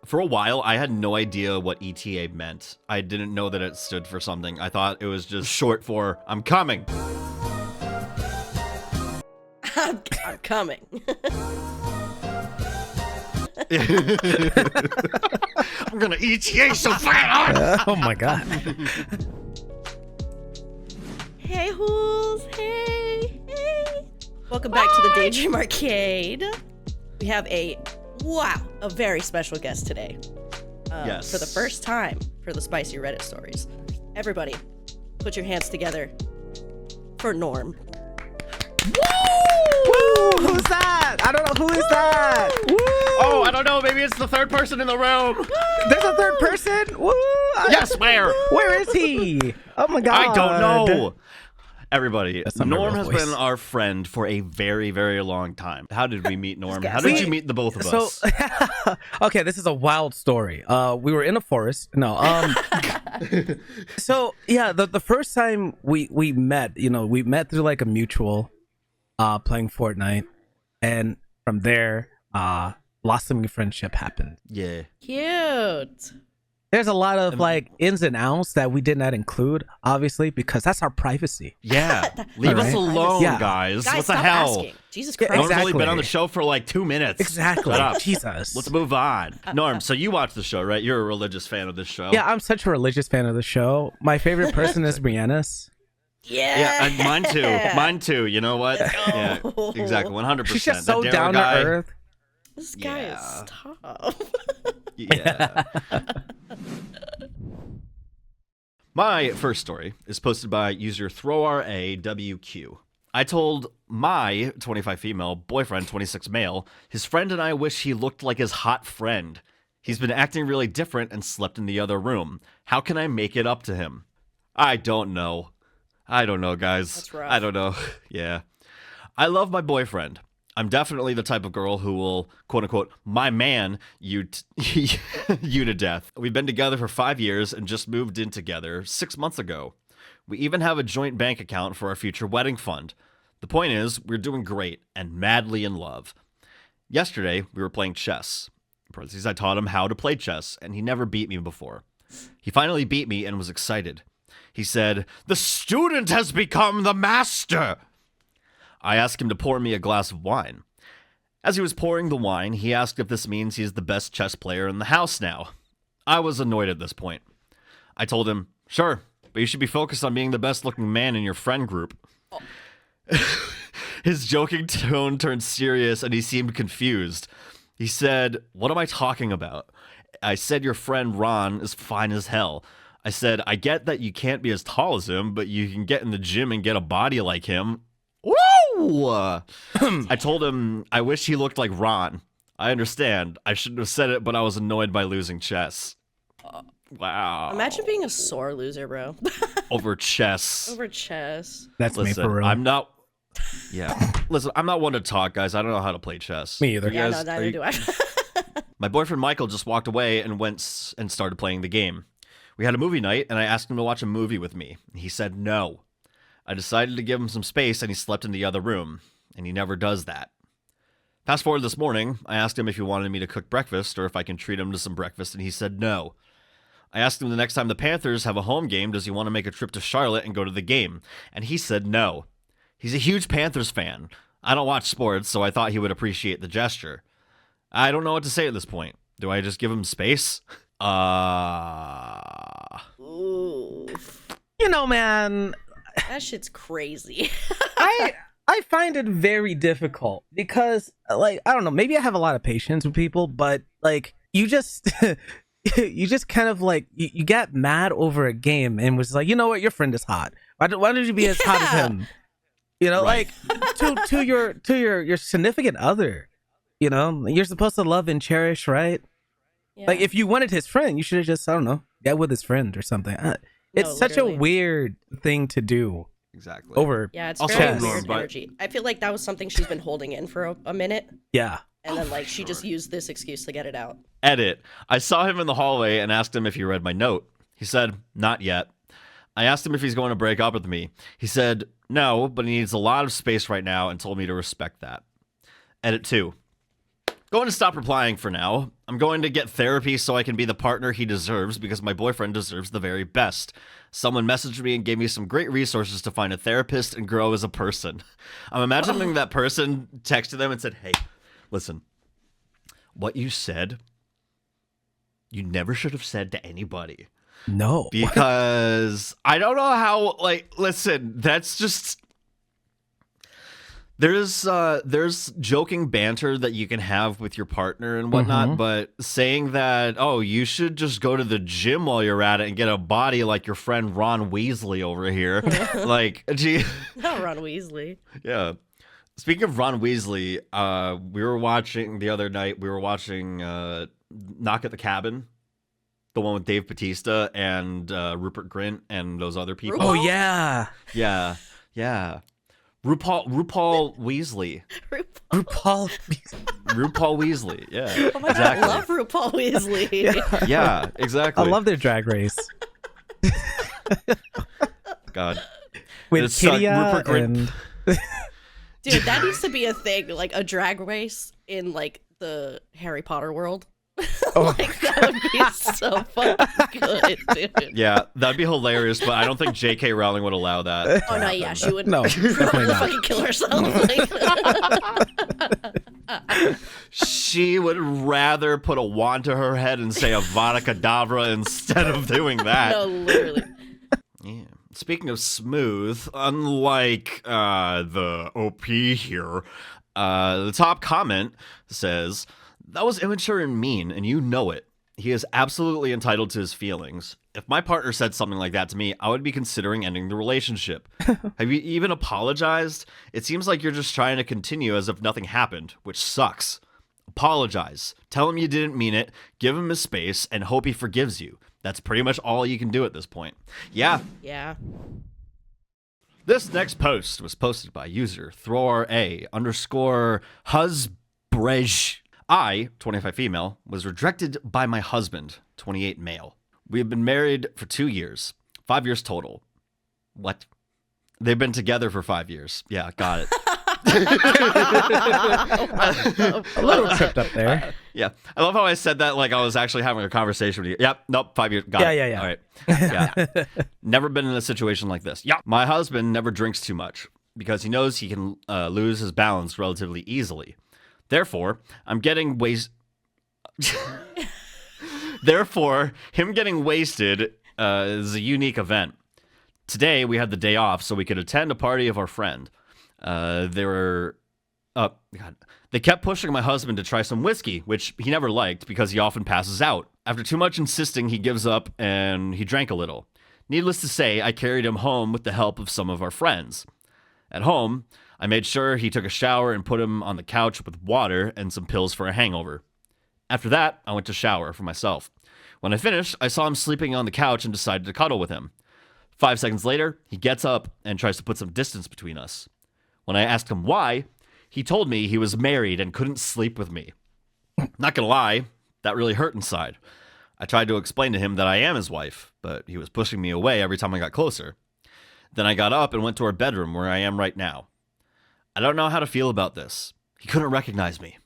For a while, I had no idea what ETA meant. I didn't know that it stood for something. I thought it was just short for I'm coming. I'm coming. I'm gonna ETA so fast. Oh my god. Hey, Hools. Hey. Welcome back to the Daydream Arcade. We have a very special guest today. Yes. For the first time for the spicy Reddit stories. Everybody, put your hands together for Norm. Woo! Who's that? I don't know. Who is that? Woo! Oh, I don't know. Maybe it's the third person in the room. There's a third person? Woo! Yes, where? Where is he? Oh my god. I don't know. Everybody, That's not my Norm real has voice. been our friend for a very, very long time. How did we meet Norm? How We- did you meet the both of us? Okay, this is a wild story. We were in a forest. No, so yeah, the first time we met, we met through like a mutual, playing Fortnite, and from there, blossoming friendship happened. Yeah. Cute. There's a lot of like ins and outs that we did not include, obviously, because that's our privacy. Yeah. Leave us Alright. alone, Yeah. guys. Guys, What the stop hell? asking. Jesus Yeah, Christ. Norm's only been Exactly. on the show for like 2 minutes. Exactly. Shut up. Jesus. Let's move on. Norm, so you watch the show, right? You're a religious fan of this show. Yeah, I'm such a religious fan of the show. My favorite person is Brianna. Yeah. Yeah, and mine too. Mine too. You know what? Let's Yeah, go. exactly. 100%. She's just That so Darryl down guy, to earth. This guy is Yeah. tough. Yeah. My first story is posted by user ThrowRAWQ. I told my 25 female boyfriend, 26 male, his friend and I wish he looked like his hot friend. He's been acting really different and slept in the other room. How can I make it up to him? I don't know. I don't know, guys. That's rough. I don't know. Yeah. I love my boyfriend. I'm definitely the type of girl who will, quote unquote, my man you you to death. We've been together for 5 years and just moved in together 6 months ago. We even have a joint bank account for our future wedding fund. The point is, we're doing great and madly in love. Yesterday, we were playing chess. In parentheses, I taught him how to play chess, and he never beat me before. He finally beat me and was excited. He said, "The student has become the master." I asked him to pour me a glass of wine. As he was pouring the wine, he asked if this means he's the best chess player in the house now. I was annoyed at this point. I told him, "Sure, but you should be focused on being the best looking man in your friend group." Oh. His joking tone turned serious and he seemed confused. He said, "What am I talking about?" I said, "Your friend Ron is fine as hell." I said, "I get that you can't be as tall as him, but you can get in the gym and get a body like him." Woo! I told him I wish he looked like Ron. I understand. I shouldn't have said it, but I was annoyed by losing chess. Wow. Imagine being a sore loser, bro. Over chess. Over chess. That's me Listen, for real. I'm not. Yeah. Listen, I'm not one to talk, guys. I don't know how to play chess. Me either. You Yeah, guys- no, are neither you- do I. My boyfriend Michael just walked away and and started playing the game. We had a movie night, and I asked him to watch a movie with me. He said no. I decided to give him some space, and he slept in the other room. And he never does that. Fast forward this morning, I asked him if he wanted me to cook breakfast or if I can treat him to some breakfast, and he said no. I asked him the next time the Panthers have a home game, does he want to make a trip to Charlotte and go to the game? And he said no. He's a huge Panthers fan. I don't watch sports, so I thought he would appreciate the gesture. I don't know what to say at this point. Do I just give him space? Ooh. Man, That shit's crazy. I find it very difficult because, like, I don't know, maybe I have a lot of patience with people, but like, you just you just kind of like you get mad over a game and was like, you know what, your friend is hot. Why don't you be as hot as Yeah. him? Right. Like to your significant other. You're supposed to love and cherish, right? Yeah. Like, if you wanted his friend, you should have just, I don't know, get with his friend or something. It's No, such literally. a weird thing to do Exactly. over. Yeah, it's Also, very Norm, weird but- energy. I feel like that was something she's been holding in for a minute, Yeah. and then for like she just sure. used this excuse to get it out. Edit. I saw him in the hallway and asked him if he read my note. He said, not yet. I asked him if he's going to break up with me. He said, no, but he needs a lot of space right now and told me to respect that. Edit 2. Going to stop replying for now. I'm going to get therapy so I can be the partner he deserves because my boyfriend deserves the very best. Someone messaged me and gave me some great resources to find a therapist and grow as a person. I'm imagining that person texted them and said, hey, listen, what you said, you never should have said to anybody. No. Because I don't know how, like, listen, that's just... There's joking banter that you can have with your partner and whatnot, but saying that, oh, you should just go to the gym while you're at it and get a body like your friend Ron Weasley over here. Like, gee. Not Ron Weasley. Yeah. Speaking of Ron Weasley, we were watching the other night, Knock at the Cabin. The one with Dave Bautista and Rupert Grint and those other people. Oh, yeah. Yeah. Yeah. RuPaul Weasley. RuPaul. RuPaul Weasley. Yeah. Oh my exactly. God, I love RuPaul Weasley. Yeah, exactly. I love their drag race. God. With It's, Kidia Rupert Grint. and... Dude, that needs to be a thing, like a drag race in like the Harry Potter world. Like that would be so fucking good, dude. Yeah, that'd be hilarious, but I don't think J.K. Rowling would allow that. Oh no, yeah, she would. No, definitely not. Fucking kill herself. She would rather put a wand to her head and say Avada Kedavra instead of doing that. No, literally. Yeah. Speaking of smooth, unlike the OP here, the top comment says, that was immature and mean, and you know it. He is absolutely entitled to his feelings. If my partner said something like that to me, I would be considering ending the relationship. Have you even apologized? It seems like you're just trying to continue as if nothing happened, which sucks. Apologize. Tell him you didn't mean it, give him his space, and hope he forgives you. That's pretty much all you can do at this point. Yeah. Yeah. This next post was posted by user _husbrej. I, 25 female, was rejected by my husband, 28 male. We have been married for 2 years, 5 years total. What? They've been together for 5 years. Yeah, got it. A little tripped up there. Yeah, I love how I said that like I was actually having a conversation with you. Yep, nope, 5 years. Got it. Yeah. All right. Yeah. Never been in a situation like this. Yeah. My husband never drinks too much because he knows he can lose his balance relatively easily. Therefore, him getting wasted is a unique event. Today, we had the day off so we could attend a party of our friend. They kept pushing my husband to try some whiskey, which he never liked because he often passes out. After too much insisting, he gives up and he drank a little. Needless to say, I carried him home with the help of some of our friends. At home, I made sure he took a shower and put him on the couch with water and some pills for a hangover. After that, I went to shower for myself. When I finished, I saw him sleeping on the couch and decided to cuddle with him. 5 seconds later, he gets up and tries to put some distance between us. When I asked him why, he told me he was married and couldn't sleep with me. Not gonna lie, that really hurt inside. I tried to explain to him that I am his wife, but he was pushing me away every time I got closer. Then I got up and went to our bedroom where I am right now. I don't know how to feel about this. He couldn't recognize me.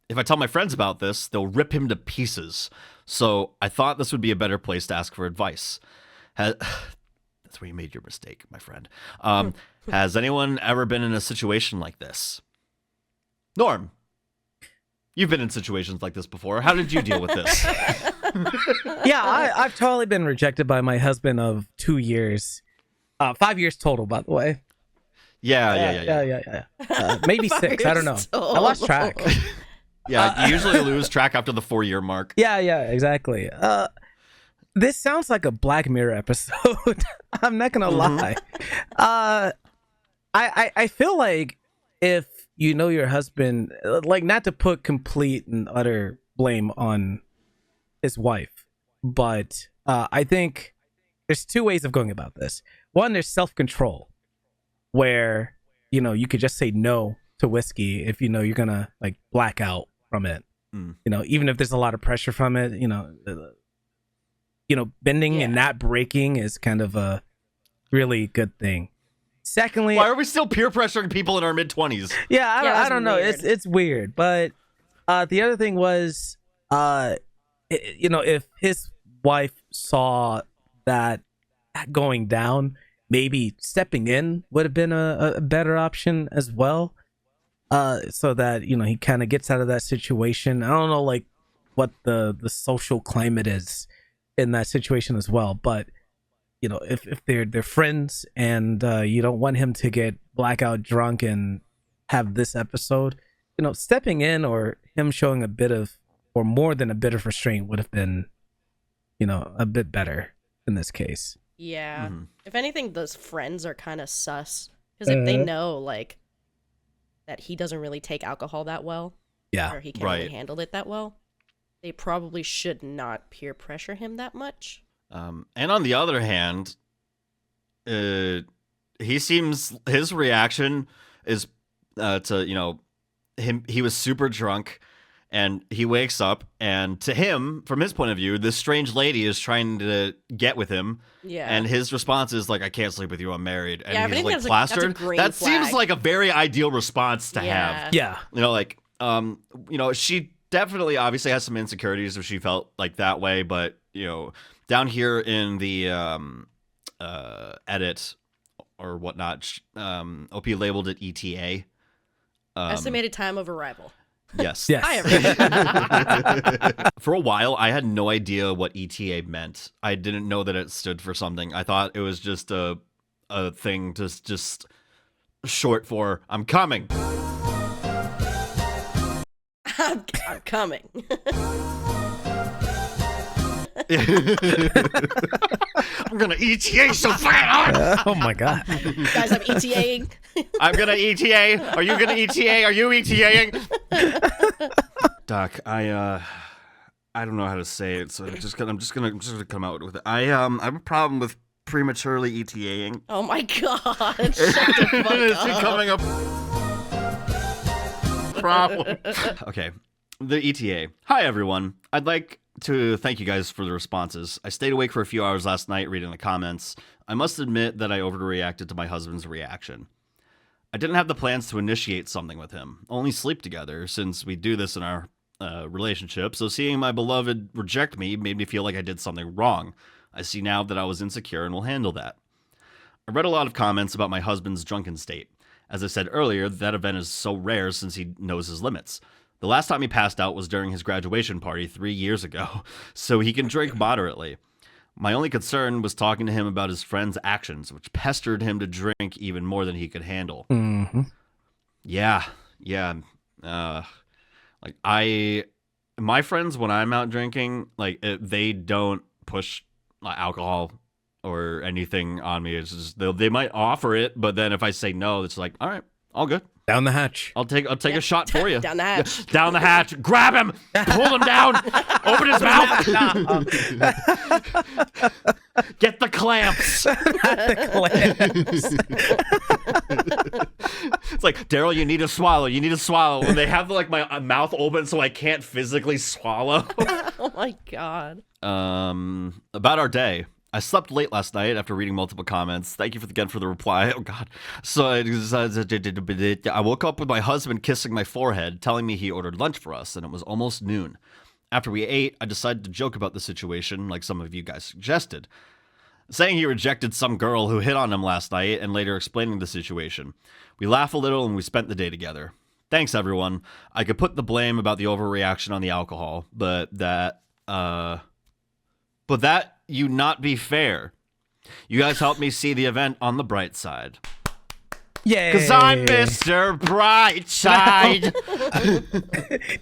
If I tell my friends about this, they'll rip him to pieces. So I thought this would be a better place to ask for advice. That's where you made your mistake, my friend. Has anyone ever been in a situation like this? Norm, you've been in situations like this before. How did you deal with this? Yeah, I've totally been rejected by my husband of 2 years. 5 years total, by the way. Yeah. Maybe 6. I don't know. I lost track. Yeah, you usually lose track after the 4-year mark. Yeah, exactly. This sounds like a Black Mirror episode. I'm not gonna lie. I feel like if you know your husband, like, not to put complete and utter blame on his wife, but I think there's 2 ways of going about this. One, there's self-control, where, you know, you could just say no to whiskey if you know you're gonna like black out from it. You know, even if there's a lot of pressure from it, bending and not breaking is kind of a really good thing. Secondly, why are we still peer pressuring people in our mid-20s? Yeah, I don't know. Weird. It's weird, but The other thing was, if his wife saw that going down, maybe stepping in would have been a better option as well. So that he kind of gets out of that situation. I don't know like what the social climate is in that situation as well, but if they're friends and you don't want him to get blackout drunk and have this episode, stepping in or him showing a bit of or more than a bit of restraint would have been a bit better in this case. Yeah. If anything, those friends are kind of sus because if they know like that he doesn't really take alcohol that well, or he can't really handle it that well, they probably should not peer pressure him that much. And on the other hand, his reaction is to him. He was super drunk, and he wakes up, and to him, from his point of view, this strange lady is trying to get with him. Yeah. And his response is like, "I can't sleep with you. I'm married." And yeah, he's like that's plastered. That's a green that flag. seems like a very ideal response to have. Yeah. She definitely obviously has some insecurities if she felt like that way, but down here in the edit or whatnot, OP labeled it ETA. Estimated time of arrival. Yes. Yes. Hi, everyone. For a while, I had no idea what ETA meant. I didn't know that it stood for something. I thought it was just a thing just short for "I'm coming." I'm coming. I'm gonna ETA so fast. Oh my god. You guys have ETAing? I'm gonna ETA. Are you gonna ETA? Are you ETAing? Doc, I don't know how to say it, so I'm just gonna come out with it. I have a problem with prematurely ETAing. Oh my god. Shut the fuck It's up. becoming a problem. Okay, the ETA. Hi everyone. I'd like to thank you guys for the responses. I stayed awake for a few hours last night reading the comments. I must admit that I overreacted to my husband's reaction. I didn't have the plans to initiate something with him, only sleep together, since we do this in our relationship, so seeing my beloved reject me made me feel like I did something wrong. I see now that I was insecure and will handle that. I read a lot of comments about my husband's drunken state. As I said earlier, that event is so rare since he knows his limits. The last time he passed out was during his graduation party 3 years ago, so he can drink moderately. My only concern was talking to him about his friend's actions, which pestered him to drink even more than he could handle. Mm-hmm. Yeah. My friends, when I'm out drinking, they don't push alcohol or anything on me. It's just they might offer it, but then if I say no, it's like, all right, all good. Down the hatch. I'll take a shot for you. Down the hatch. Down the hatch. Grab him. Pull him down. Open his mouth. Get the clamps. It's like, Daryl, you need to swallow. You need to swallow. When they have my mouth open so I can't physically swallow. Oh my god. About our day. I slept late last night after reading multiple comments. Thank you again for the reply. Oh, God. So I woke up with my husband kissing my forehead, telling me he ordered lunch for us, and it was almost noon. After we ate, I decided to joke about the situation, like some of you guys suggested, saying he rejected some girl who hit on him last night and later explaining the situation. We laughed a little and we spent the day together. Thanks, everyone. I could put the blame about the overreaction on the alcohol, but that you not be fair. You guys helped me see the event on the bright side. Yay. Because I'm Mr. Brightside.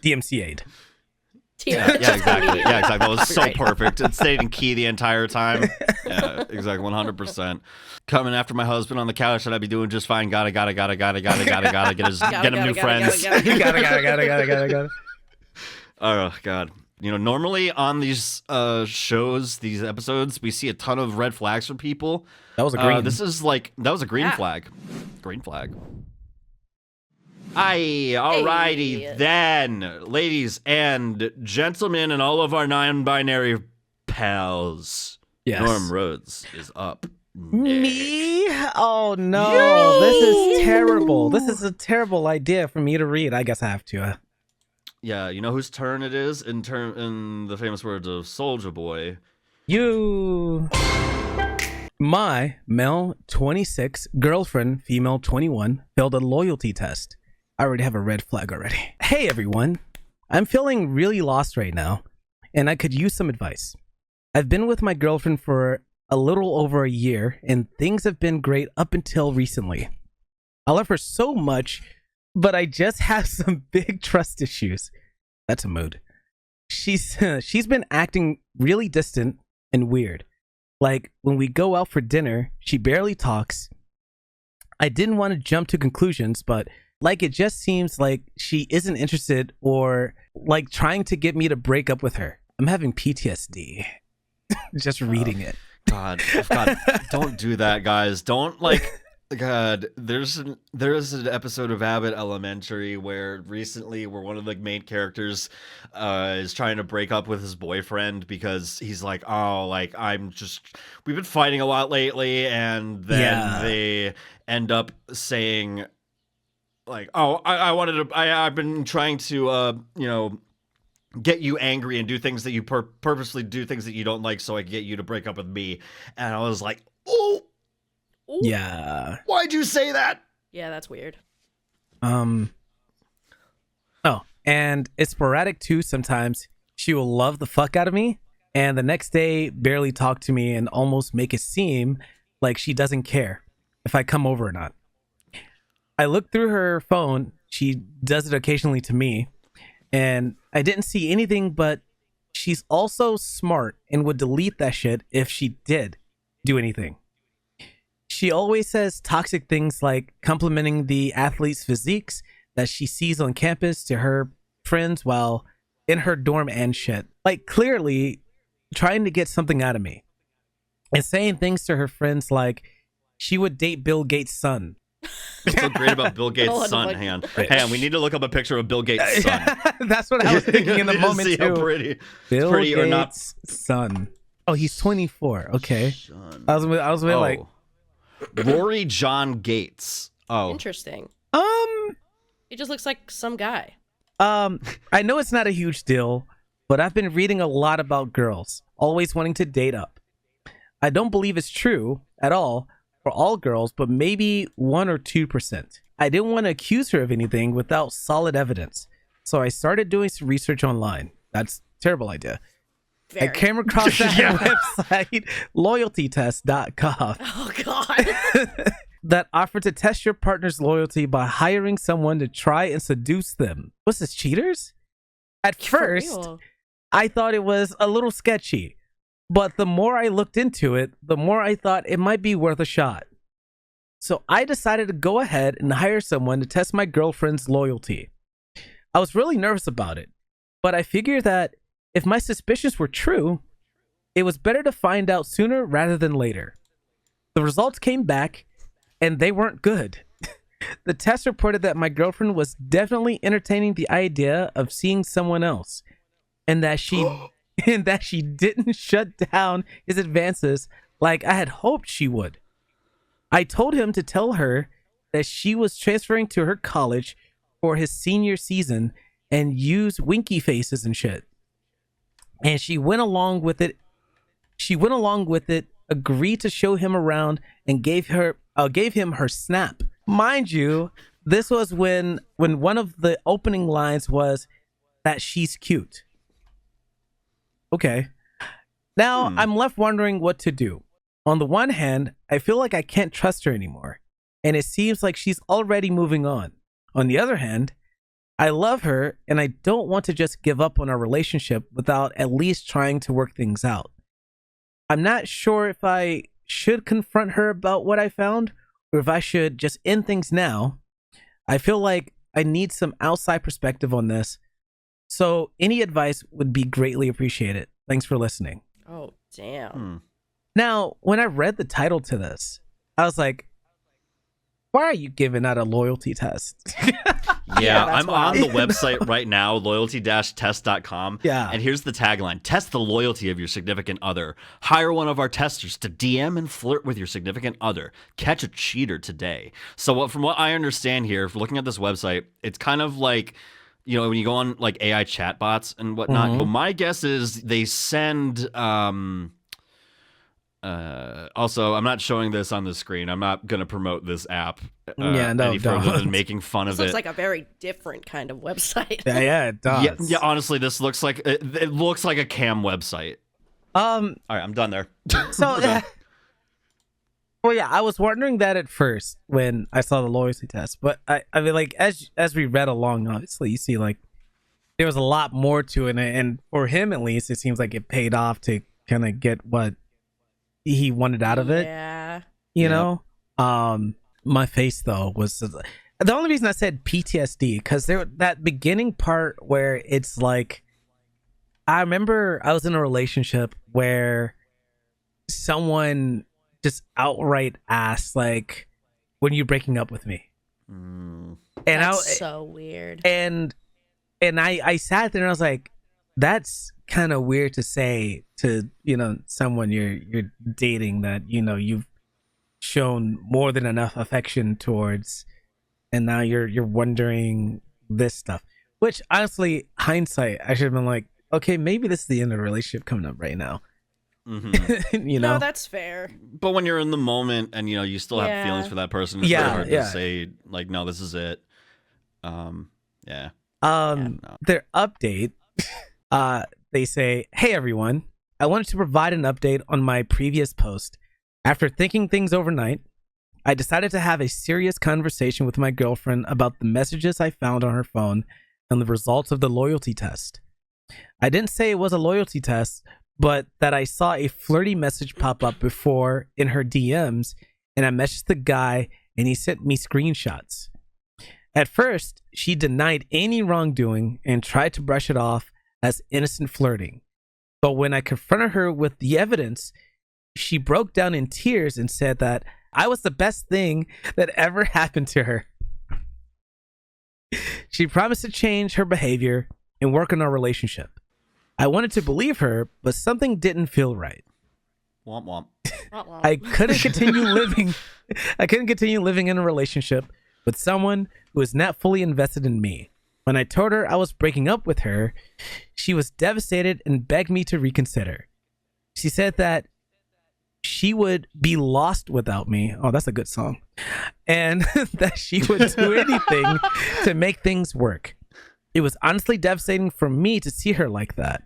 DMCA'd. Yeah, exactly. Yeah, exactly. That was so perfect. It stayed in key the entire time. Yeah, exactly. 100%. Coming after my husband on the couch, and I'd be doing just fine. Gotta get him new friends. Gotta. Oh, God. Normally on these shows, these episodes, we see a ton of red flags from people. That was a green. That was a green flag. Green flag. Aye, alrighty then, ladies and gentlemen, and all of our non-binary pals. Yes. NormRhodes is up. Me? Oh no, this is terrible. This is a terrible idea for me to read. I guess I have to. Yeah, you know whose turn it is in the famous words of Soldier Boy. You. My male 26 girlfriend, female 21, failed a loyalty test. I already have a red flag already. Hey everyone, I'm feeling really lost right now, and I could use some advice. I've been with my girlfriend for a little over a year, and things have been great up until recently. I love her so much, but I just have some big trust issues. That's a mood. She's been acting really distant and weird. Like, when we go out for dinner, she barely talks. I didn't want to jump to conclusions, but like, it just seems like she isn't interested or like trying to get me to break up with her. I'm having PTSD just reading it. God, don't do that, guys. Don't God, there is an episode of Abbott Elementary where one of the main characters is trying to break up with his boyfriend because he's like, oh, like we've been fighting a lot lately, and then they end up saying like, oh, I've been trying to get you angry and do things that you purposely do things that you don't like so I can get you to break up with me. And I was like, oh. Ooh. Yeah. Why'd you say that? Yeah, that's weird. Oh, and it's sporadic too. Sometimes she will love the fuck out of me, and the next day barely talk to me and almost make it seem like she doesn't care if I come over or not. I look through her phone. She does it occasionally to me, and I didn't see anything, but she's also smart and would delete that shit if she did do anything. She always says toxic things like complimenting the athletes' physiques that she sees on campus to her friends while in her dorm and shit. Like, clearly trying to get something out of me. And saying things to her friends like she would date Bill Gates' son. What's so great about Bill Gates' son? Hang on, we need to look up a picture of Bill Gates' son. That's what I was thinking in the moment see too. How pretty. Bill pretty Gates' or not. son. Oh, he's 24. Okay. Son. I was like, Rory John Gates. Oh, Interesting. He just looks like some guy. I know it's not a huge deal, but I've been reading a lot about girls always wanting to date up. I don't believe it's true at all for all girls, but maybe 1 or 2%. I didn't want to accuse her of anything without solid evidence, so I started doing some research online. That's a terrible idea. I came across that website, loyaltytest.com. Oh, God. That offered to test your partner's loyalty by hiring someone to try and seduce them. What's this, cheaters? At first, I thought it was a little sketchy, but the more I looked into it, the more I thought it might be worth a shot. So I decided to go ahead and hire someone to test my girlfriend's loyalty. I was really nervous about it, but I figured that if my suspicions were true, it was better to find out sooner rather than later. The results came back, and they weren't good. The test reported that my girlfriend was definitely entertaining the idea of seeing someone else, and that she didn't shut down his advances like I had hoped she would. I told him to tell her that she was transferring to her college for his senior season and use winky faces and shit. And she went along with it. Agreed to show him around, and gave him her snap. Mind you, this was when one of the opening lines was that she's cute. Okay. Now I'm left wondering what to do. On the one hand, I feel like I can't trust her anymore, and it seems like she's already moving on. On the other hand, I love her, and I don't want to just give up on our relationship without at least trying to work things out. I'm not sure if I should confront her about what I found, or if I should just end things now. I feel like I need some outside perspective on this, so any advice would be greatly appreciated. Thanks for listening. Oh, damn. Now, when I read the title to this, I was like, why are you giving out a loyalty test? Yeah, I'm on the website right now, loyalty-test.com. Yeah. And here's the tagline: test the loyalty of your significant other. Hire one of our testers to DM and flirt with your significant other. Catch a cheater today. So from what I understand here, if looking at this website, it's kind of like you know, when you go on like AI chatbots and whatnot, but my guess is they send also, I'm not showing this on the screen. I'm not going to promote this app any further than making fun of it. This looks like a very different kind of website. Yeah, it does. Yeah, honestly, this looks like it looks like a cam website. All right, I'm done there. So, well, yeah, I was wondering that at first when I saw the loyalty test, but I mean, like as we read along, obviously, you see like there was a lot more to it, and for him at least, it seems like it paid off to kind of get what he wanted out of it. Yeah. You know? My face though was the only reason I said PTSD because there that beginning part where it's like I remember I was in a relationship where someone just outright asked like, when are you breaking up with me? And that's so weird. And I sat there and I was like, that's kind of weird to say to, you know, someone you're dating that, you know, you've shown more than enough affection towards, and now you're wondering this stuff, which honestly, hindsight, I should have been like, okay, maybe this is the end of the relationship coming up right now. You know, no, that's fair. But when you're in the moment and you know you still have feelings for that person, it's very hard to say like, no, this is it. Their update, they say, hey everyone, I wanted to provide an update on my previous post. After thinking things overnight, I decided to have a serious conversation with my girlfriend about the messages I found on her phone and the results of the loyalty test. I didn't say it was a loyalty test, but that I saw a flirty message pop up before in her DMs, and I messaged the guy and he sent me screenshots. At first, she denied any wrongdoing and tried to brush it off as innocent flirting. But when I confronted her with the evidence, she broke down in tears and said that I was the best thing that ever happened to her. She promised to change her behavior and work on our relationship. I wanted to believe her, but something didn't feel right. Womp womp. I couldn't continue living. I couldn't continue living in a relationship with someone who was not fully invested in me. When I told her I was breaking up with her, she was devastated and begged me to reconsider. She said that she would be lost without me. Oh, that's a good song. And that she would do anything to make things work. It was honestly devastating for me to see her like that.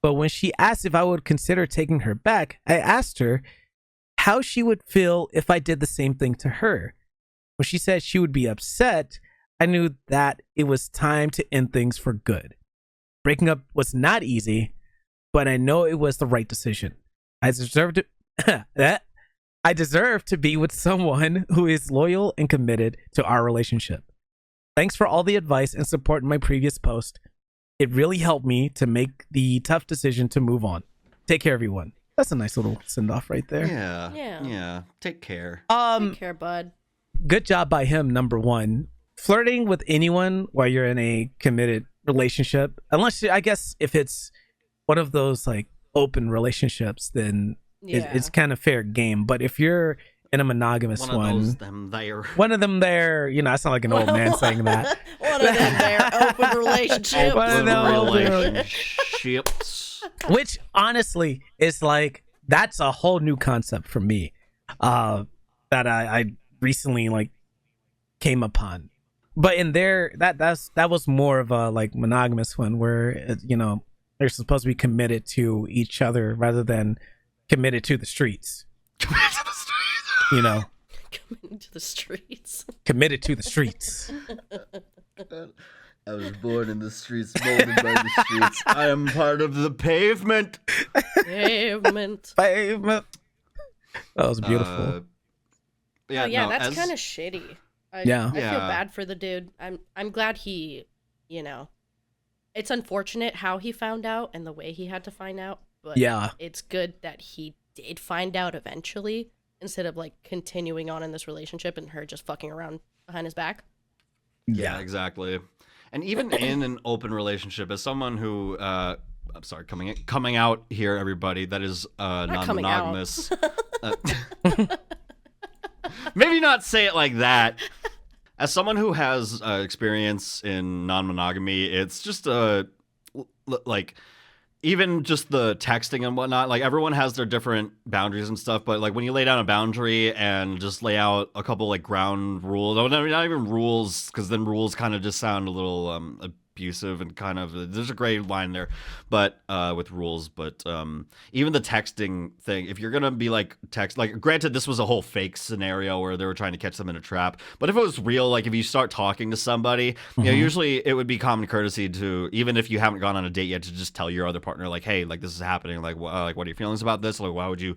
But when she asked if I would consider taking her back, I asked her how she would feel if I did the same thing to her. When she said she would be upset, I knew that it was time to end things for good. Breaking up was not easy, but I know it was the right decision. I deserve to be with someone who is loyal and committed to our relationship. Thanks for all the advice and support in my previous post. It really helped me to make the tough decision to move on. Take care, everyone. That's a nice little send-off right there. Yeah. Take care. Take care, bud. Good job by him, number one. Flirting with anyone while you're in a committed relationship, unless I guess if it's one of those like open relationships, then it's kind of fair game. But if you're in a monogamous one of them there, you know, I sound like an old man saying that. One of them there, open relationship. One of them relationships. Which honestly is like, that's a whole new concept for me that I recently like came upon. But in there, that was more of a like monogamous one where, you know, they're supposed to be committed to each other rather than committed to the streets. Committed to the streets. You know, committed to the streets. Committed to the streets. I was born in the streets, molded by the streets. I am part of the pavement. Pavement. That was beautiful. That's kind of shitty. I feel bad for the dude. I'm glad he, you know, it's unfortunate how he found out and the way he had to find out, but it's good that he did find out eventually instead of like continuing on in this relationship and her just fucking around behind his back. Yeah, exactly. And even in an open relationship, as someone who, I'm sorry, coming out here, everybody, that is non-monogamous. Maybe not say it like that. As someone who has experience in non-monogamy, it's just like even just the texting and whatnot, like everyone has their different boundaries and stuff, but like when you lay down a boundary and just lay out a couple like ground rules, not even rules, because then rules kind of just sound a little abusive and kind of, there's a gray line there, but with rules, but even the texting thing, if you're gonna be like granted this was a whole fake scenario where they were trying to catch them in a trap, but if it was real, like if you start talking to somebody, you know, usually it would be common courtesy to, even if you haven't gone on a date yet, to just tell your other partner like, hey, like this is happening, like what are your feelings about this, like why would you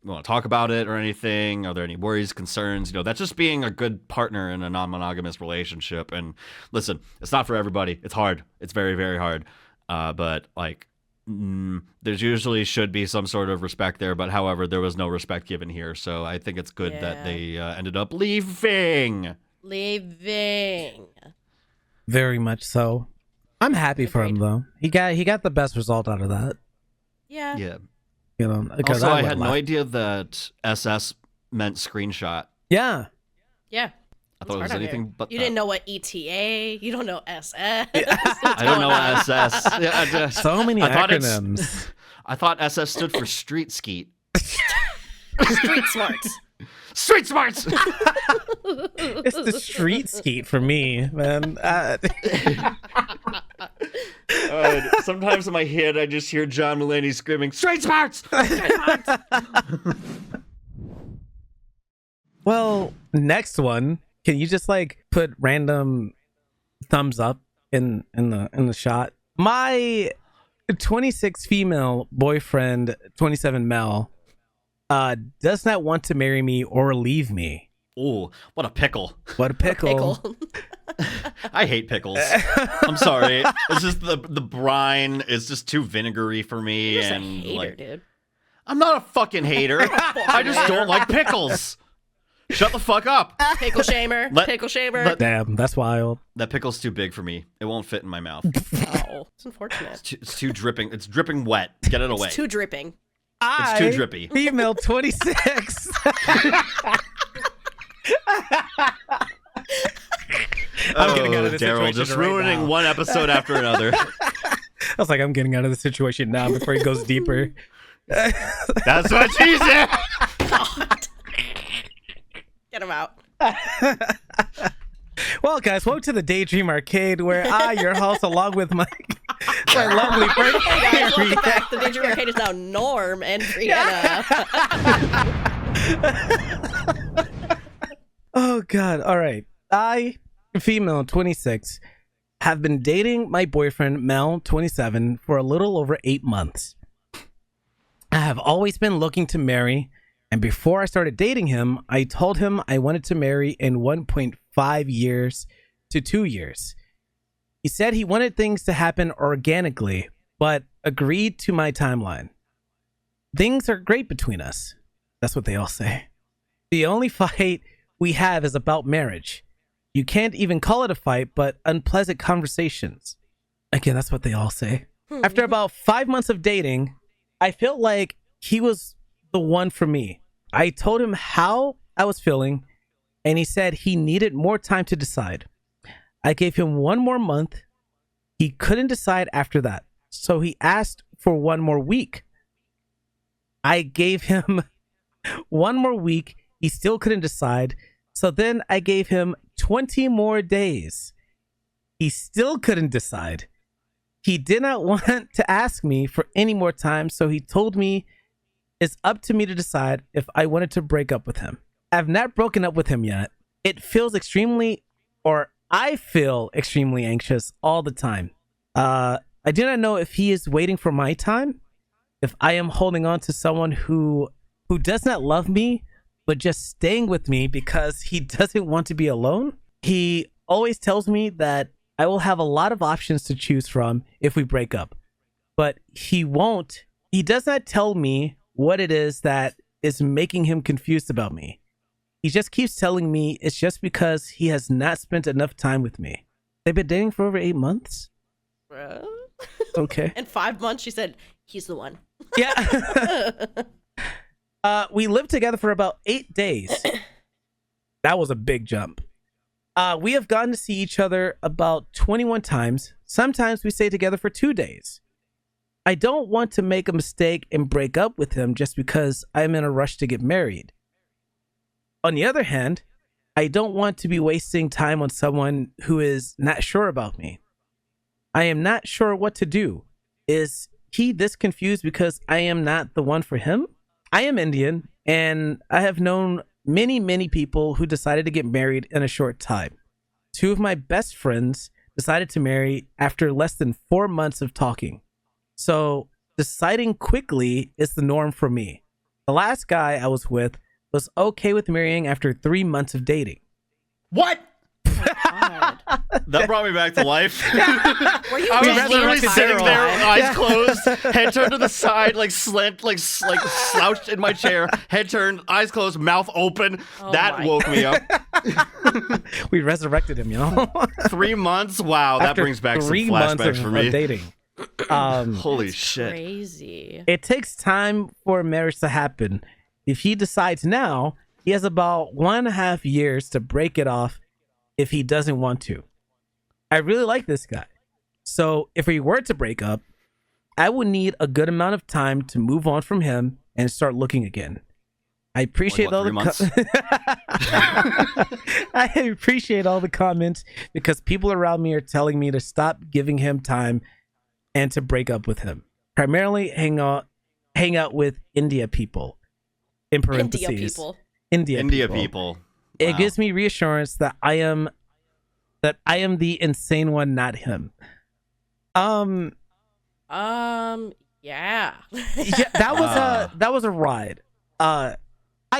want to talk about it or anything, are there any worries, concerns, that's just being a good partner in a non-monogamous relationship. And listen, it's not for everybody, it's hard, it's very, very hard, but like there's usually should be some sort of respect there, but however there was no respect given here, so I think it's good that they ended up leaving. Very much so. I'm happy for him though. He got the best result out of that. Yeah. Also, I had no idea that SS meant screenshot. Yeah. I thought it was anything but you didn't know what ETA. You don't know SS. I don't know SS. Yeah, so many acronyms. I thought SS stood for street skeet. Street smarts. Street smarts. It's the street skeet for me, man. Sometimes in my head, I just hear John Mulaney screaming, "Street smarts!" Well, next one. Can you just like put random thumbs up in the shot? My 26 female boyfriend, 27 male, does not want to marry me or leave me. Ooh, what a pickle. What a pickle. I hate pickles. I'm sorry. It's just the brine is just too vinegary for me. You're just and a hater, like, dude. I'm not a fucking hater. I just don't like pickles. Shut the fuck up. Pickle shamer. Pickle shamer. Damn, that's wild. That pickle's too big for me. It won't fit in my mouth. Oh, it's unfortunate. It's too dripping. It's dripping wet. Get it away. It's too dripping. It's too drippy. Female 26. I'm getting out of this Darryl, just ruining one episode after another. I was like, I'm getting out of the situation now before he goes deeper. That's what she said. God. Get him out. Well, guys, welcome to the Daydream Arcade, where I, your host, along with my lovely partner, Hey guys, welcome back. The Daydream Arcade is now Norm and Brianna. Oh, God. All right. I, female 26, have been dating my boyfriend, Mel 27, for a little over 8 months. I have always been looking to marry, and before I started dating him, I told him I wanted to marry in 1.5 years to 2 years. He said he wanted things to happen organically, but agreed to my timeline. Things are great between us. That's what they all say. The only fight we have is about marriage. You can't even call it a fight, but unpleasant conversations. Again, that's what they all say. After about 5 months of dating, I felt like he was the one for me. I told him how I was feeling, and he said he needed more time to decide. I gave him 1 more month. He couldn't decide after that, so he asked for 1 more week. I gave him 1 more week. He still couldn't decide, so then I gave him 20 more days. He still couldn't decide. He did not want to ask me for any more time, so he told me it's up to me to decide if I wanted to break up with him. I've not broken up with him yet. It feels I feel extremely anxious all the time. I do not know if he is waiting for my time, if I am holding on to someone who does not love me, but just staying with me because he doesn't want to be alone. He always tells me that I will have a lot of options to choose from if we break up, but he won't. He does not tell me what it is that is making him confused about me. He just keeps telling me it's just because he has not spent enough time with me. They've been dating for over 8 months. Okay. In 5 months, she said, he's the one. Yeah. We lived together for about 8 days. That was a big jump. We have gotten to see each other about 21 times. Sometimes we stay together for 2 days. I don't want to make a mistake and break up with him just because I'm in a rush to get married. On the other hand, I don't want to be wasting time on someone who is not sure about me. I am not sure what to do. Is he this confused because I am not the one for him? I am Indian, and I have known many people who decided to get married in a short time. 2 of my best friends decided to marry after less than 4 months of talking. So deciding quickly is the norm for me. The last guy I was with was okay with marrying after 3 months of dating. What? God. That brought me back to life. Were you I was ready literally to sitting Daryl? there, eyes closed, head turned to the side, like slouched in my chair, head turned, eyes closed, mouth open. Oh that my. woke me up. We resurrected him, 3 months? Wow, that After brings back some 3 months flashbacks for me. of dating. Holy That's shit. crazy. It takes time for a marriage to happen. If he decides now, he has about 1.5 years to break it off if he doesn't want to. I really like this guy. So if we were to break up, I would need a good amount of time to move on from him and start looking again. I appreciate all 3 months? I appreciate all the comments because people around me are telling me to stop giving him time and to break up with him. Primarily hang out with India people. In parentheses. India people. It Wow. gives me reassurance that I am the insane one, not him. Yeah. Yeah, that was a ride. I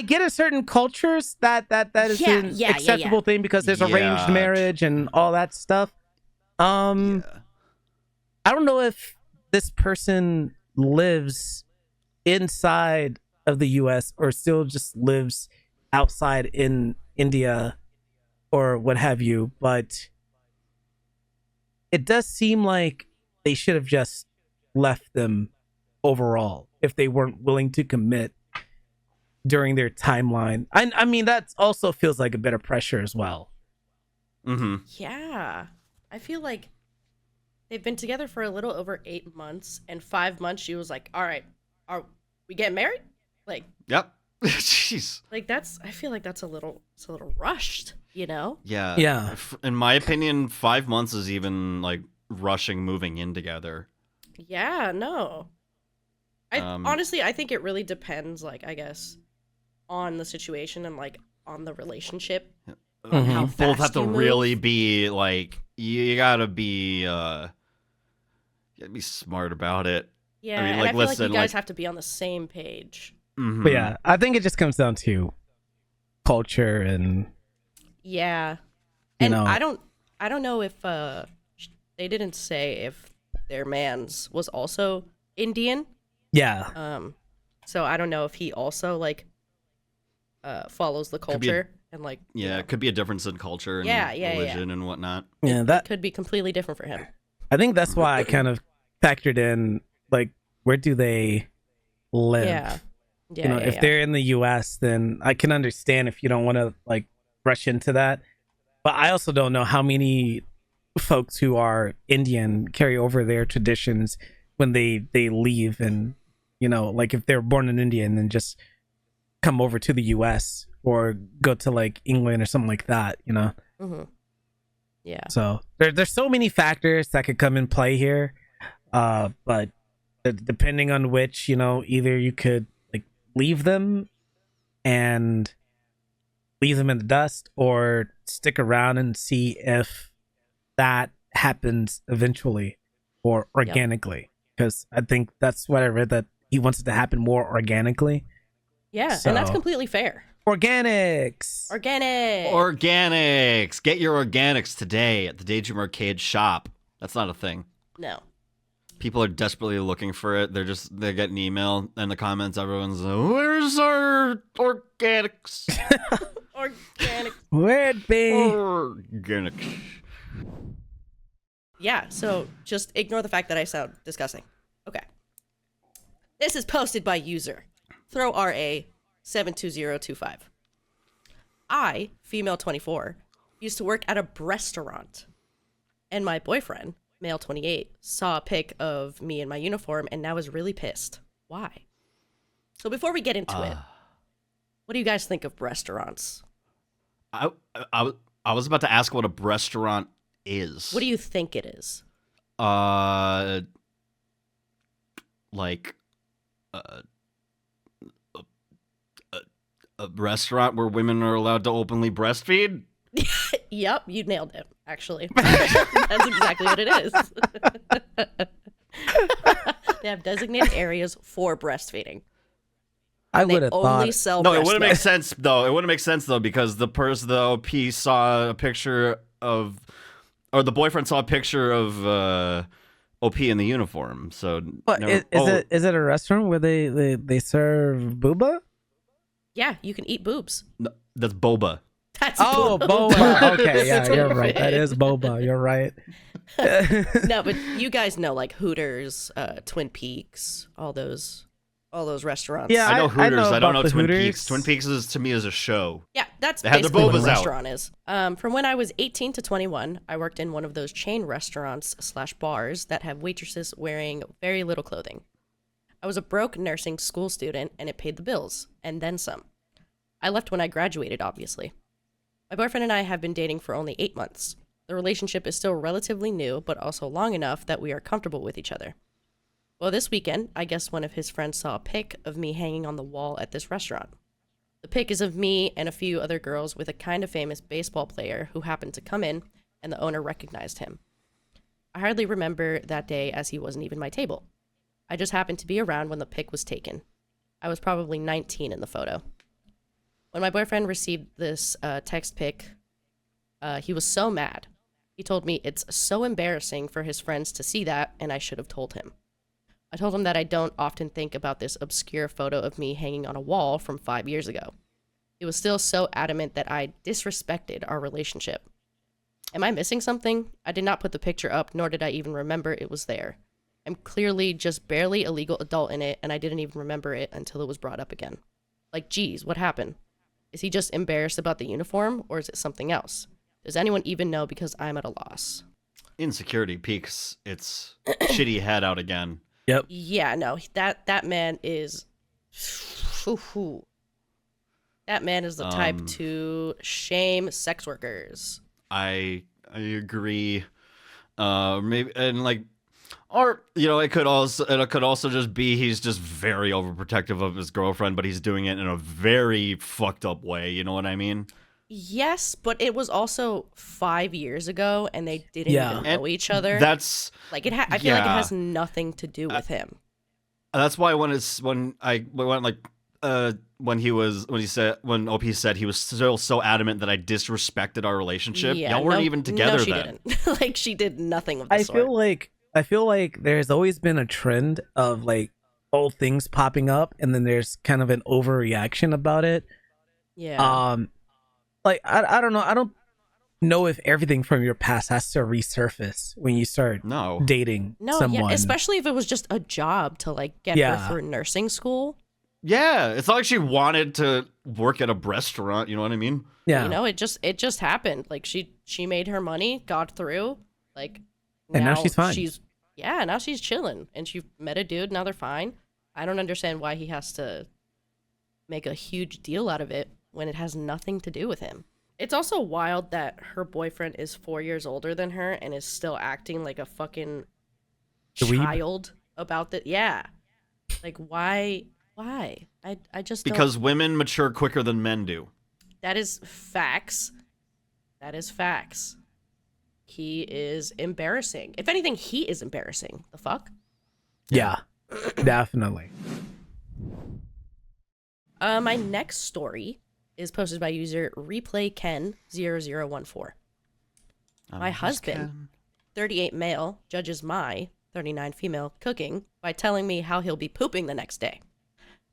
get in certain cultures that is an acceptable thing because there's arranged marriage and all that stuff. I don't know if this person lives inside of the US or still just lives outside in India or what have you, but it does seem like they should have just left them overall if they weren't willing to commit during their timeline. I mean, that also feels like a bit of pressure as well. Mm-hmm. Yeah. I feel like they've been together for a little over 8 months, and 5 months she was like, all right, are we getting married? Like, Yep. Jeez. like I feel like it's a little rushed, you know? Yeah. Yeah. In my opinion, 5 months is even like rushing moving in together. Yeah, no. Honestly, I think it really depends, like, I guess, on the situation and, like, on the relationship. Mhm. How You both fast have to you move. really be like, you gotta be smart about it. Yeah, I mean, and like, I feel like listen, you guys like- have to be on the same page. Mhm. But yeah, I think it just comes down to culture and Yeah. You And know. I don't know if they didn't say if their man's was also Indian. yeah. So I don't know if he also like follows the Could be a- culture and like Yeah, it could be a difference in culture and Yeah, religion and whatnot. Yeah, it that could be completely different for him. I think that's why I kind of factored in like where do they live? Yeah. Yeah. You know, if they're in the US, then I can understand if you don't want to like rush into that. But I also don't know how many folks who are Indian carry over their traditions when they leave, and you know, like if they're born in India and then just come over to the US or go to like England or something like that, you know. Mm-hmm. Yeah. So there's so many factors that could come in play here, but depending on which, you know, either you could like leave them in the dust or stick around and see if that happens eventually or organically, because I think that's what I read, that he wants it to happen more organically. Yeah, So- and that's completely fair. Organics. Organics. Get your organics today at the Daydream Arcade shop. That's not a thing. No. People are desperately looking for it. They get an email in the comments. Everyone's like, where's our organics? Organic. Where'd Oh. be? Organics. Yeah, so just ignore the fact that I sound disgusting. Okay. This is posted by user Throw RA 72025. I, female 24, used to work at a restaurant. And my boyfriend, male 28, saw a pic of me in my uniform and now is really pissed. Why? So before we get into it, what do you guys think of restaurants? I was about to ask what a restaurant is. What do you think it is? Like a restaurant where women are allowed to openly breastfeed? Yep, you nailed it, actually. That's exactly what it is. They have designated areas for breastfeeding. I would have only thought. sell No, it breast wouldn't milk. make sense though. It wouldn't make sense though because the OP saw a picture of, or the boyfriend saw a picture of OP in the uniform. So But is it a restaurant where they serve booba? Yeah, you can eat boobs. No, that's boba. That's Oh, boobs. boba. Okay, yeah, you're right. That is boba. You're right. No, but you guys know like Hooters, Twin Peaks, all those restaurants. Yeah, I know Hooters. I don't about know the Twin Hooters. Peaks. Twin Peaks is to me is a show. Yeah, that's They had their basically what a bobas out. restaurant is. From when I was 18 to 21, I worked in one of those chain restaurants / bars that have waitresses wearing very little clothing. I was a broke nursing school student, and it paid the bills, and then some. I left when I graduated, obviously. My boyfriend and I have been dating for only 8 months. The relationship is still relatively new, but also long enough that we are comfortable with each other. Well, this weekend, I guess one of his friends saw a pic of me hanging on the wall at this restaurant. The pic is of me and a few other girls with a kind of famous baseball player who happened to come in, and the owner recognized him. I hardly remember that day as he wasn't even my table. I just happened to be around when the pic was taken. I was probably 19 in the photo. When my boyfriend received this text pic, he was so mad. He told me it's so embarrassing for his friends to see that, and I should have told him. I told him that I don't often think about this obscure photo of me hanging on a wall from 5 years ago. He was still so adamant that I disrespected our relationship. Am I missing something? I did not put the picture up, nor did I even remember it was there. I'm clearly just barely a legal adult in it, and I didn't even remember it until it was brought up again. Like, geez, what happened? Is he just embarrassed about the uniform, or is it something else? Does anyone even know, because I'm at a loss? Insecurity peaks its shitty head out again. Yep. Yeah, no, that man is... That man is the type to shame sex workers. I agree. Maybe and like, or it could also just be he's just very overprotective of his girlfriend, but he's doing it in a very fucked up way. You know what I mean? Yes, but it was also 5 years ago, and they didn't even know each other. That's like it. I feel like it has nothing to do with him. That's why when OP said he was still so adamant that I disrespected our relationship. Yeah, y'all weren't even together she then. didn't. Like she did nothing of the I sort. feel like there's always been a trend of like old things popping up, and then there's kind of an overreaction about it. Yeah. Like I don't know. I don't know if everything from your past has to resurface when you start dating someone. Yeah, especially if it was just a job to like get her through nursing school. Yeah, it's not like she wanted to work at a restaurant. You know what I mean? Yeah. It just happened. Like she made her money, got through. Like, and now she's fine. Now she's chilling, and she met a dude. Now they're fine. I don't understand why he has to make a huge deal out of it when it has nothing to do with him. It's also wild that her boyfriend is 4 years older than her and is still acting like a fucking child about that. Yeah. Like, why? I just don't... Because women mature quicker than men do. That is facts. He is embarrassing. If anything, he is embarrassing. The fuck? Yeah, definitely. My next story is posted by user ReplayKen0014. My husband, 38 male, judges my 39 female cooking by telling me how he'll be pooping the next day.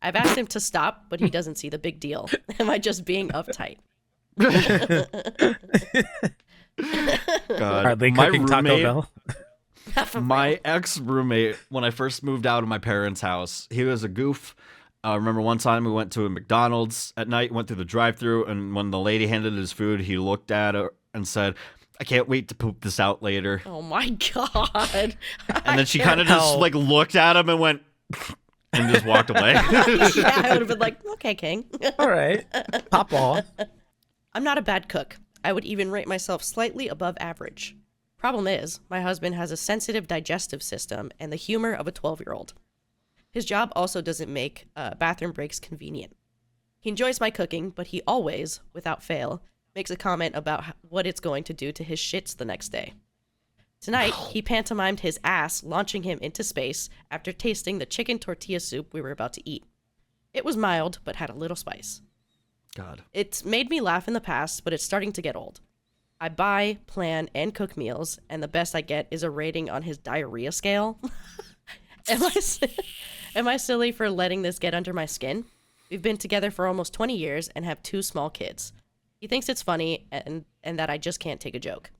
I've asked him to stop, but he doesn't see the big deal. Am I just being uptight? God. Are they cooking Taco Bell? My ex-roommate, when I first moved out of my parents' house, he was a goof. I remember one time we went to a McDonald's at night, went through the drive-thru, and when the lady handed his food, he looked at her and said, I can't wait to poop this out later. Oh my God. And then she kind of just like looked at him and went and just walked away. Yeah, I would have been like, okay, King. All right, pop off. I'm not a bad cook. I would even rate myself slightly above average. Problem is, my husband has a sensitive digestive system and the humor of a 12-year-old. His job also doesn't make bathroom breaks convenient. He enjoys my cooking, but he always, without fail, makes a comment about what it's going to do to his shits the next day. Tonight, he pantomimed his ass launching him into space after tasting the chicken tortilla soup we were about to eat. It was mild, but had a little spice. God. It's made me laugh in the past, but it's starting to get old. I buy, plan, and cook meals, and the best I get is a rating on his diarrhea scale. Am I silly for letting this get under my skin? We've been together for almost 20 years and have 2 small kids. He thinks it's funny and that I just can't take a joke.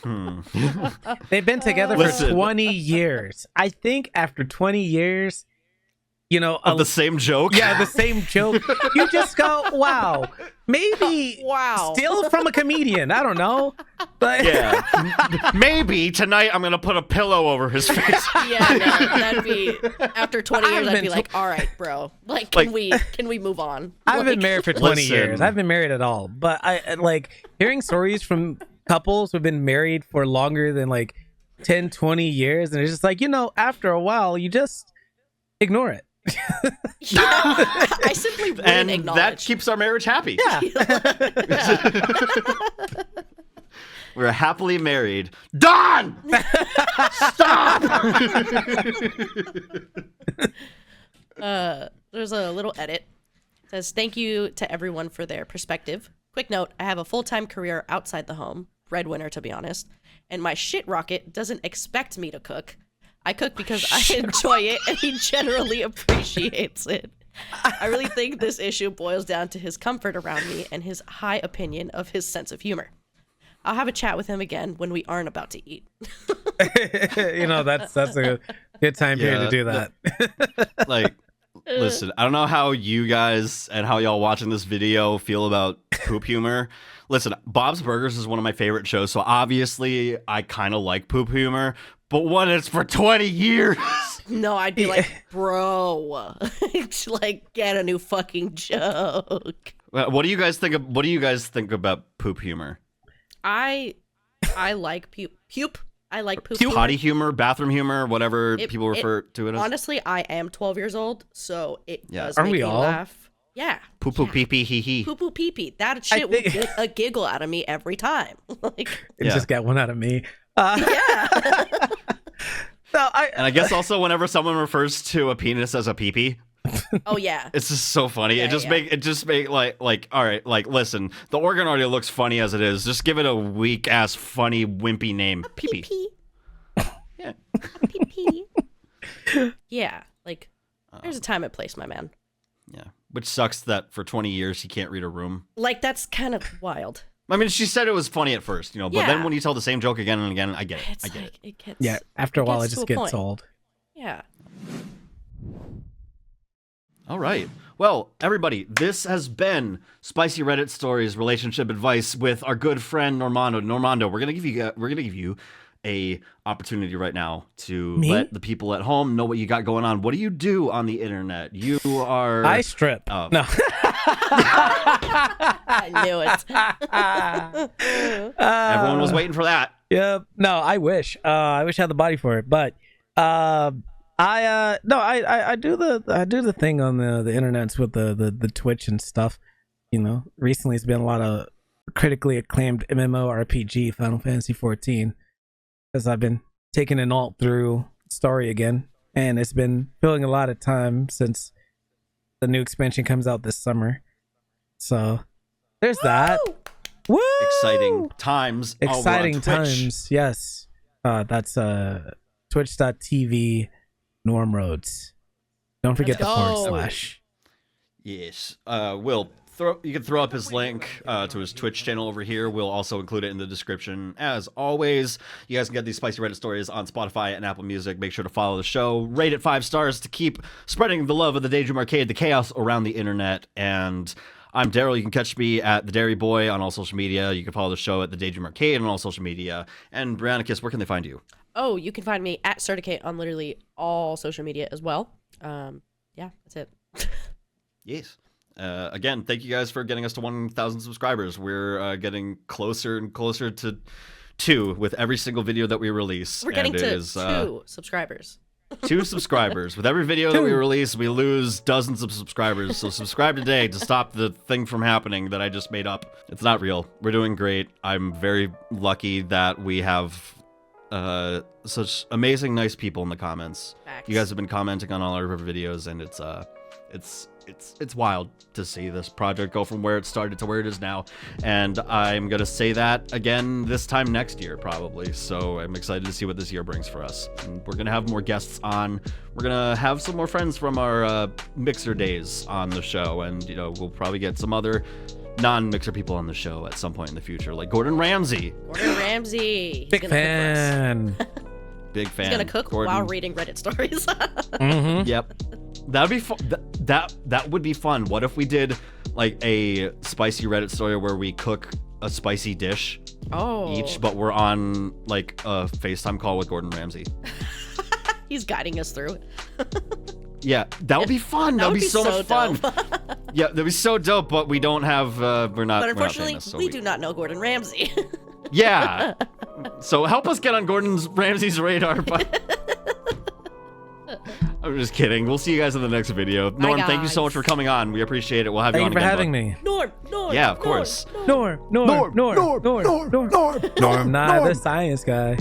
They've been together for 20 years. I think after 20 years, you know, of the same joke. Yeah, the same joke. You just go, wow, maybe steal from a comedian. I don't know, but yeah, maybe tonight I'm gonna put a pillow over his face. Yeah, no, that'd be after 20 years. I'd be like, all right, bro, like, can we move on? I've been married for 20 years. I haven't been married at all, but I like hearing stories from couples who've been married for longer than like 10, 20 years, and it's just like, you know, after a while, you just ignore it. Yeah, I simply wouldn't and acknowledge. That keeps our marriage happy. Yeah. We're happily married. Don! Stop! There's a little edit. It says, thank you to everyone for their perspective. Quick note, I have a full-time career outside the home, breadwinner to be honest, and my shit rocket doesn't expect me to cook. I cook because I enjoy it and he generally appreciates it. I really think this issue boils down to his comfort around me and his high opinion of his sense of humor. I'll have a chat with him again when we aren't about to eat. You know, that's a good time period to do that. Like, listen, I don't know how you guys and how y'all watching this video feel about poop humor. Listen, Bob's Burgers is one of my favorite shows, so obviously I kind of like poop humor. But when it's for 20 years. No, I'd be like, bro, like, get a new fucking joke. What do you guys think about poop humor? I like puke. I like poop humor. Potty humor, bathroom humor, whatever people refer to it as. Honestly, I am 12 years old, so it does Aren't make we me all? laugh. Yeah. Poo poo pee pee hee hee. Poo poo pee pee. That shit will get a giggle out of me every time. Like, just get one out of me. yeah. And I guess also whenever someone refers to a penis as a pee-pee. Oh yeah. It's just so funny. Yeah, it just make like all right, like listen, the organ already looks funny as it is. Just give it a weak ass funny wimpy name. Pee-pee. Yeah. Pee-pee. Yeah, like there's a time and place, my man. Yeah. Which sucks that for 20 years he can't read a room. Like that's kind of wild. I mean, she said it was funny at first, you know, but Yeah. then when you tell the same joke again and again, I get it. It's I get like it. it gets Yeah, after a while it just gets point. old. Yeah. All right. Well, everybody, this has been Spicy Reddit Stories Relationship Advice with our good friend Normando. Normando, we're gonna give you a opportunity right now to let the people at home know what you got going on. What do you do on the internet? You are I strip. No. I knew it. Everyone was waiting for that. Yep. No, I wish. I wish I had the body for it, but I do the thing on the internets with the Twitch and stuff. You know, recently it's been a lot of critically acclaimed MMORPG Final Fantasy 14 because I've been taking an alt through story again, and it's been filling a lot of time since the new expansion comes out this summer. So there's that. Woo! Exciting times. Exciting times. Yes. That's twitch.tv /NormRhodes. Don't forget the /. Yes. You can throw up his link to his Twitch channel over here. We'll also include it in the description. As always, you guys can get these Spicy Reddit Stories on Spotify and Apple Music. Make sure to follow the show. Rate it 5 stars to keep spreading the love of the Daydream Arcade, the chaos around the internet. And I'm Darryl. You can catch me at the Dairy Boy on all social media. You can follow the show at the Daydream Arcade on all social media. And Brianna Kiss, where can they find you? Oh, you can find me at Certicate on literally all social media as well. Yeah, that's it. Yes. Again, thank you guys for getting us to 1,000 subscribers. We're getting closer and closer to 2 with every single video that we release. We're getting to 2 subscribers. 2 subscribers. With every video that we release, we lose dozens of subscribers. So subscribe today to stop the thing from happening that I just made up. It's not real. We're doing great. I'm very lucky that we have such amazing, nice people in the comments. Facts. You guys have been commenting on all our videos, and it's wild to see this project go from where it started to where it is now. And I'm gonna say that again this time next year, probably. So I'm excited to see what this year brings for us. And we're gonna have more guests on. We're gonna have some more friends from our Mixer days on the show, and we'll probably get some other non-Mixer people on the show at some point in the future, like Gordon Ramsay. Gordon Ramsay. Big fan. Big fan. He's gonna cook Gordon. while reading Reddit stories. Yep. That'd be fun. That would be fun. What if we did like a spicy Reddit story where we cook a spicy dish each, but we're on like a FaceTime call with Gordon Ramsay. He's guiding us through it. Yeah, that would be fun. That would be so much fun. Yeah, that'd be so dope. But we don't have. We're not. But unfortunately, we're not famous, so we do not know Gordon Ramsay. Yeah. So help us get on Gordon Ramsay's radar. But I'm just kidding. We'll see you guys in the next video. Norm, thank you so much for coming on. We appreciate it. We'll have you on again. Thank you for having me. Norm. Yeah, of course. Norm, the science guy.